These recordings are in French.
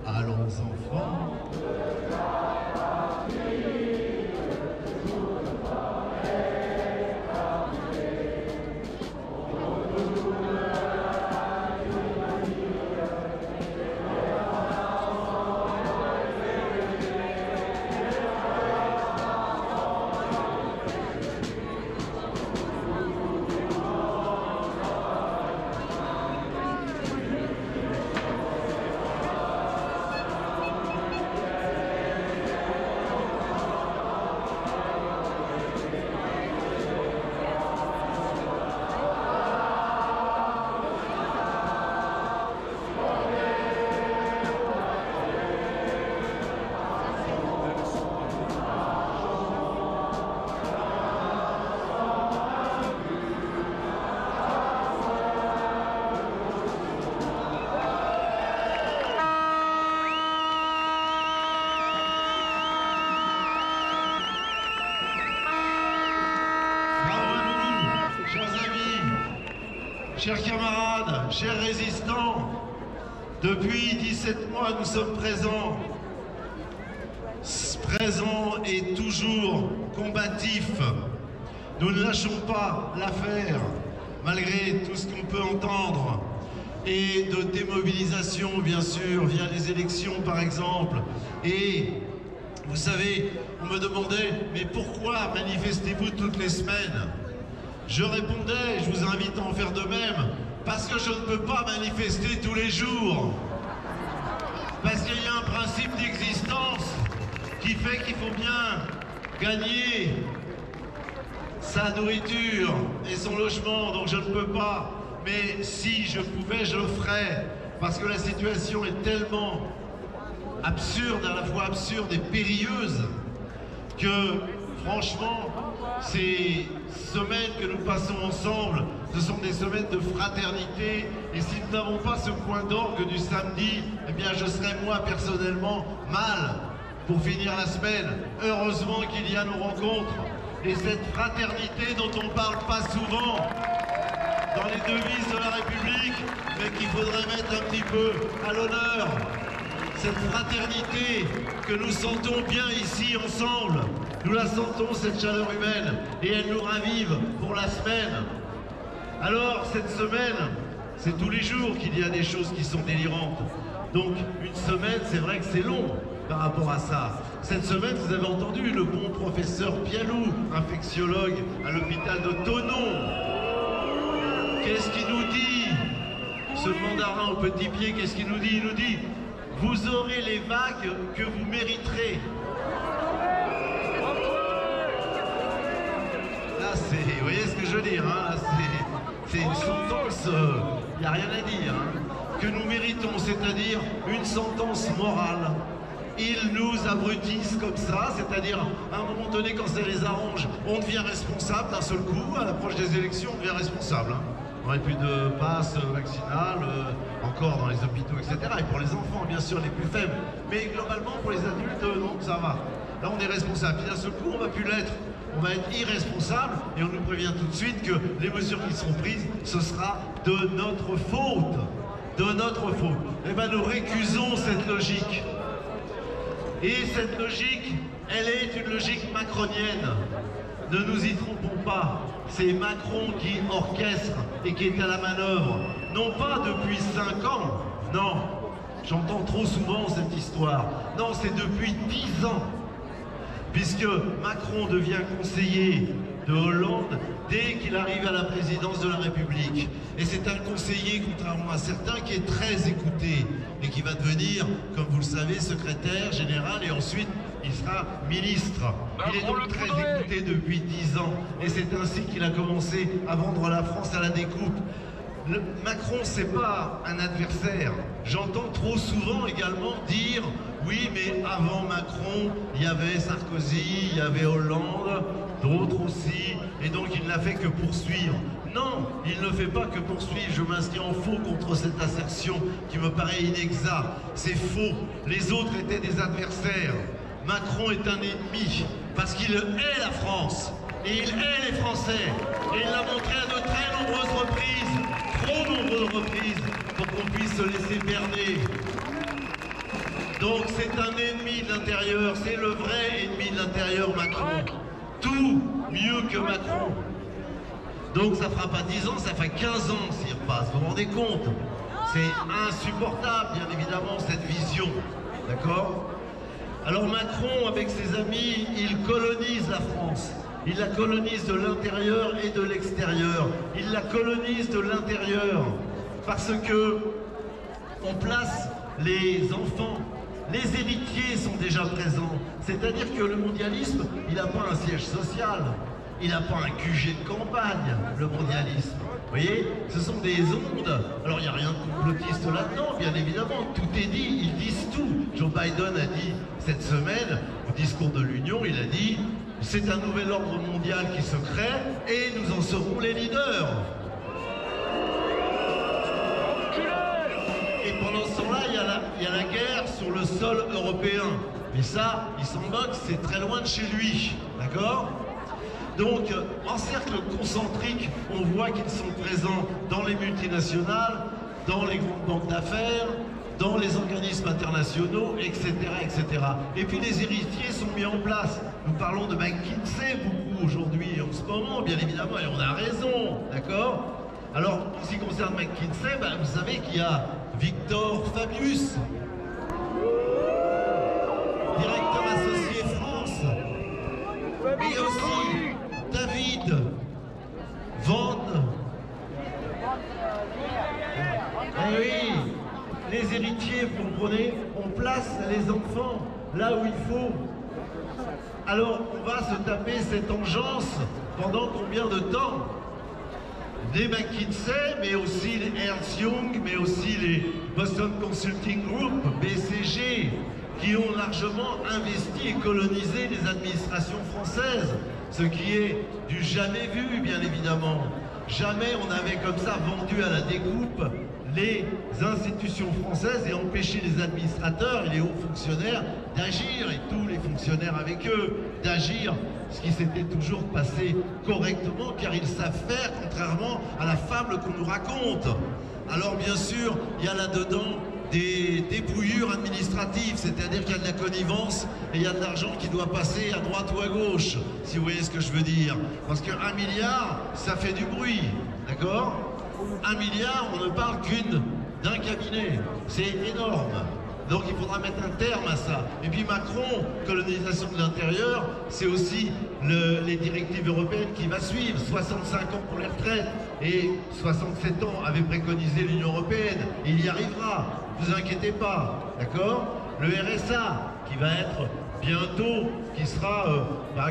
Allons enfants. Chers camarades, chers résistants, depuis 17 mois, nous sommes présents et toujours combatifs. Nous ne lâchons pas l'affaire, malgré tout ce qu'on peut entendre, et de démobilisation, bien sûr, via les élections, par exemple. Et vous savez, on me demandait, mais pourquoi manifestez-vous toutes les semaines ? Je répondais, je vous invite à en faire de même, parce que je ne peux pas manifester tous les jours. Parce qu'il y a un principe d'existence qui fait qu'il faut bien gagner sa nourriture et son logement, donc je ne peux pas. Mais si je pouvais, je le ferais, parce que la situation est tellement absurde, à la fois absurde et périlleuse, que franchement, ces semaines que nous passons ensemble, ce sont des semaines de fraternité, et si nous n'avons pas ce point d'orgue du samedi, eh bien je serais moi personnellement mal pour finir la semaine. Heureusement qu'il y a nos rencontres, et cette fraternité dont on ne parle pas souvent dans les devises de la République, mais qu'il faudrait mettre un petit peu à l'honneur. Cette fraternité que nous sentons bien ici ensemble, nous la sentons, cette chaleur humaine, et elle nous ravive pour la semaine. Alors cette semaine, c'est tous les jours qu'il y a des choses qui sont délirantes. Donc une semaine, c'est vrai que c'est long par rapport à ça. Cette semaine, vous avez entendu le bon professeur Pialou, infectiologue à l'hôpital de Thonon. Qu'est-ce qu'il nous dit? Ce mandarin au petit pied, qu'est-ce qu'il nous dit? Il nous dit: vous aurez les vagues que vous mériterez. Là, vous voyez ce que je veux dire, hein? C'est une sentence, il n'y a rien à dire, hein, que nous méritons, c'est-à-dire une sentence morale. Ils nous abrutissent comme ça, c'est-à-dire à un moment donné, quand ça les arrange, on devient responsable d'un seul coup. À l'approche des élections, on devient responsable, hein. On n'aurait plus de passe vaccinal, encore dans les hôpitaux, etc. Et pour les enfants, bien sûr, les plus faibles. Mais globalement, pour les adultes, non, ça va. Là, on est responsable. Puis d'un seul coup, on ne va plus l'être. On va être irresponsable et on nous prévient tout de suite que les mesures qui seront prises, ce sera de notre faute. De notre faute. Eh bien, nous récusons cette logique. Et cette logique, elle est une logique macronienne. Ne nous y trompons pas. C'est Macron qui orchestre et qui est à la manœuvre. Non pas depuis 5 ans, non. J'entends trop souvent cette histoire. Non, c'est depuis 10 ans. Puisque Macron devient conseiller de Hollande dès qu'il arrive à la présidence de la République. Et c'est un conseiller, contrairement à certains, qui est très écouté et qui va devenir, comme vous le savez, secrétaire général et ensuite il sera ministre. Il est donc très écouté depuis 10 ans et c'est ainsi qu'il a commencé à vendre la France à la découpe. Macron, c'est pas un adversaire. J'entends trop souvent également dire oui, mais avant Macron, il y avait Sarkozy, il y avait Hollande, d'autres aussi, et donc il n'a fait que poursuivre. Non, il ne fait pas que poursuivre. Je m'inscris en faux contre cette assertion qui me paraît inexacte. C'est faux. Les autres étaient des adversaires. Macron est un ennemi parce qu'il hait la France et il hait les Français. Et il l'a montré à de très nombreuses reprises, trop nombreuses reprises, pour qu'on puisse se laisser berner. Donc c'est un ennemi de l'intérieur, c'est le vrai ennemi de l'intérieur, Macron. Tout mieux que Macron. Donc ça fera pas 10 ans, ça fait 15 ans s'il repasse, vous vous rendez compte? C'est insupportable, bien évidemment, cette vision, d'accord? Alors Macron, avec ses amis, il colonise la France. Il la colonise de l'intérieur et de l'extérieur. Il la colonise de l'intérieur parce que on place les enfants. Les héritiers sont déjà présents. C'est-à-dire que le mondialisme, il n'a pas un siège social. Il n'a pas un QG de campagne, le mondialisme. Vous voyez, ce sont des ondes. Alors, il n'y a rien de complotiste là-dedans, bien évidemment. Tout est dit, ils disent tout. Joe Biden a dit cette semaine, au discours de l'Union, il a dit « C'est un nouvel ordre mondial qui se crée et nous en serons les leaders ». Et pendant ce temps-là, il y a la guerre sur le sol européen. Mais ça, il s'en moque, c'est très loin de chez lui. D'accord ? Donc, en cercle concentrique, on voit qu'ils sont présents dans les multinationales, dans les grandes banques d'affaires, dans les organismes internationaux, etc., etc. Et puis les héritiers sont mis en place. Nous parlons de McKinsey beaucoup aujourd'hui, en ce moment, bien évidemment, et on a raison, d'accord? Alors, en ce qui concerne McKinsey, vous savez qu'il y a Victor Fabius, directeur associé France, mais aussi David Van. Eh oui, les héritiers, vous comprenez, on place les enfants là où il faut. Alors, on va se taper cette engeance pendant combien de temps? Des McKinsey, mais aussi les Ernst Young, mais aussi les Boston Consulting Group, BCG, qui ont largement investi et colonisé les administrations françaises, ce qui est du jamais vu, bien évidemment. Jamais on avait comme ça vendu à la découpe les institutions françaises et empêché les administrateurs et les hauts fonctionnaires d'agir, et tous les fonctionnaires avec eux, d'agir, ce qui s'était toujours passé correctement, car ils savent faire, contrairement à la fable qu'on nous raconte. Alors bien sûr, il y a là-dedans des débrouillures administratives, c'est-à-dire qu'il y a de la connivence et il y a de l'argent qui doit passer à droite ou à gauche, si vous voyez ce que je veux dire. Parce que 1 milliard, ça fait du bruit, d'accord? 1 milliard, on ne parle d'un cabinet, c'est énorme. Donc il faudra mettre un terme à ça. Et puis Macron, colonisation de l'intérieur, c'est aussi les directives européennes qui va suivre. 65 ans pour les retraites et 67 ans avait préconisé l'Union européenne. Et il y arrivera, ne vous inquiétez pas, d'accord? Le RSA qui va être bientôt, qui sera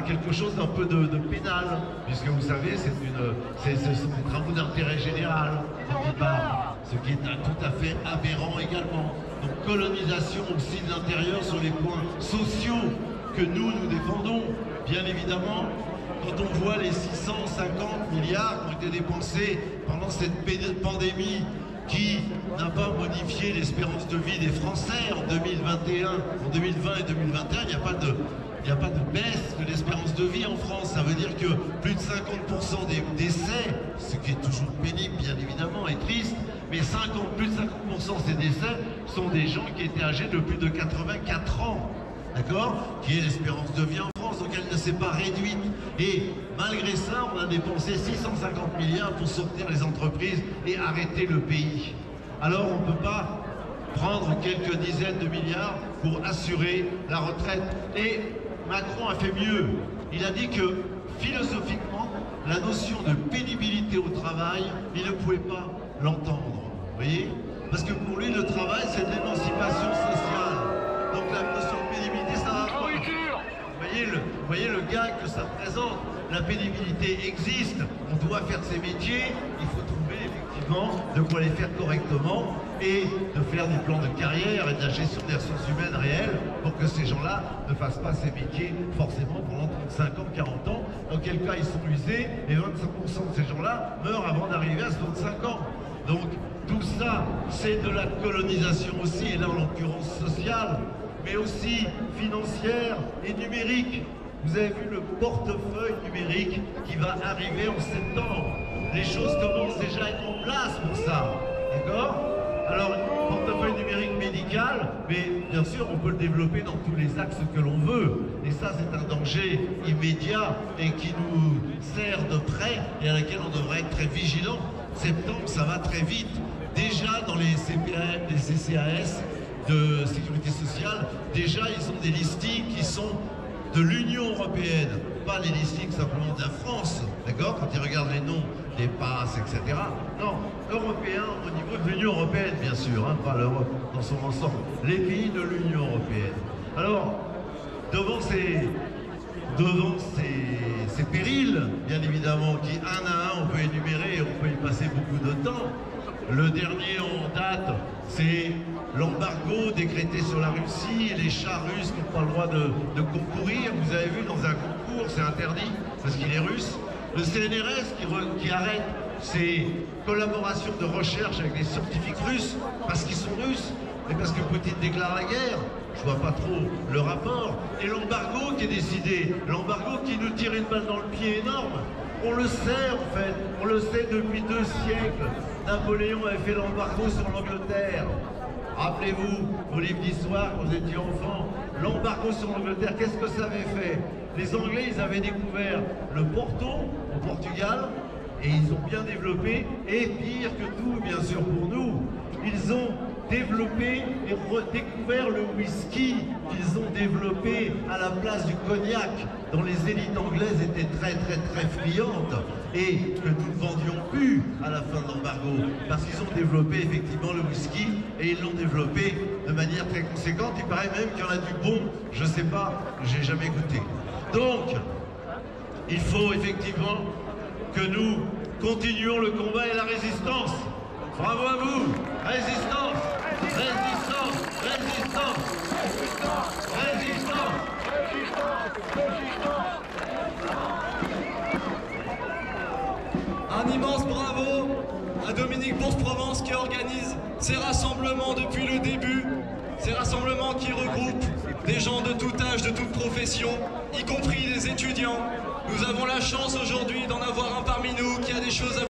quelque chose d'un peu de pénal, puisque vous savez, ce sont des travaux d'intérêt général dont il parle, ce qui est tout à fait aberrant également. Donc colonisation aussi de l'intérieur sur les points sociaux que nous défendons, bien évidemment. Quand on voit les 650 milliards qui ont été dépensés pendant cette pandémie qui n'a pas modifié l'espérance de vie des Français en 2021, en 2020 et 2021, il n'y a pas de baisse de l'espérance de vie en France. Ça veut dire que plus de 50% des décès, ce qui est toujours pénible bien évidemment et triste, mais plus de 50% de ces décès sont des gens qui étaient âgés de plus de 84 ans, d'accord? Qui est l'espérance de vie en France, donc elle ne s'est pas réduite. Et malgré ça, on a dépensé 650 milliards pour sortir les entreprises et arrêter le pays. Alors on ne peut pas prendre quelques dizaines de milliards pour assurer la retraite. Et Macron a fait mieux. Il a dit que philosophiquement, la notion de pénibilité au travail, il ne pouvait pas l'entendre. Vous voyez? Parce que pour lui, le travail, c'est de l'émancipation sociale. Donc la notion de pénibilité, ça va pas. Vous voyez le gars que ça présente. La pénibilité existe. On doit faire ses métiers. Il faut trouver effectivement de quoi les faire correctement et de faire des plans de carrière et de la gestion des ressources humaines réelles pour que ces gens-là ne fassent pas ces métiers forcément pendant 35 ans, 40 ans, auquel cas ils sont usés et 25% de ces gens-là meurent avant d'arriver à 65 ans. Donc tout ça, c'est de la colonisation aussi, et là en l'occurrence sociale, mais aussi financière et numérique. Vous avez vu le portefeuille numérique qui va arriver en septembre. Les choses commencent déjà à être en place pour ça, d'accord? Alors, portefeuille numérique médical, social, mais bien sûr on peut le développer dans tous les axes que l'on veut. Et ça c'est un danger immédiat et qui nous sert de près et à laquelle on devrait être très vigilant. Septembre, ça va très vite. Déjà dans les CPAM, les CCAS de sécurité sociale, déjà ils ont des listings qui sont de l'Union européenne, pas les listings simplement de la France, d'accord? Quand ils regardent les noms, les passes, etc. Non, européens au niveau de l'Union européenne, bien sûr, hein, pas l'Europe dans son ensemble, les pays de l'Union européenne. Alors, devant ces périls, bien évidemment, qui un à un on peut énumérer et on peut y passer beaucoup de temps. Le dernier en date, c'est l'embargo décrété sur la Russie et les chars russes qui n'ont pas le droit de concourir. Vous avez vu, dans un concours, c'est interdit parce qu'il est russe. Le CNRS qui arrête ses collaborations de recherche avec les scientifiques russes parce qu'ils sont russes et parce que Poutine déclare la guerre. Je vois pas trop le rapport. Et l'embargo qui est décidé, l'embargo qui nous tire une balle dans le pied énorme. On le sait en fait, on le sait depuis 2 siècles. Napoléon avait fait l'embargo sur l'Angleterre. Rappelez-vous, vos livres d'histoire, quand vous étiez enfant, l'embargo sur l'Angleterre, qu'est-ce que ça avait fait? Les Anglais, ils avaient découvert le Porto, au Portugal, et ils ont bien développé, et pire que tout, bien sûr pour nous, ils ont développé et redécouvert le whisky qu'ils ont développé à la place du cognac, dont les élites anglaises étaient très friandes et que nous ne vendions plus à la fin de l'embargo, parce qu'ils ont développé effectivement le whisky et ils l'ont développé de manière très conséquente. Il paraît même qu'il y en a du bon, je sais pas, j'ai jamais goûté. Donc, il faut effectivement que nous continuions le combat et la résistance. Bravo à vous! Résistance! Résistance! Résistance! Résistance! Un immense bravo à Dominique Bourse-Provence qui organise ces rassemblements depuis le début, ces rassemblements qui regroupent des gens de tout âge, de toute profession, y compris les étudiants. Nous avons la chance aujourd'hui d'en avoir un parmi nous qui a des choses à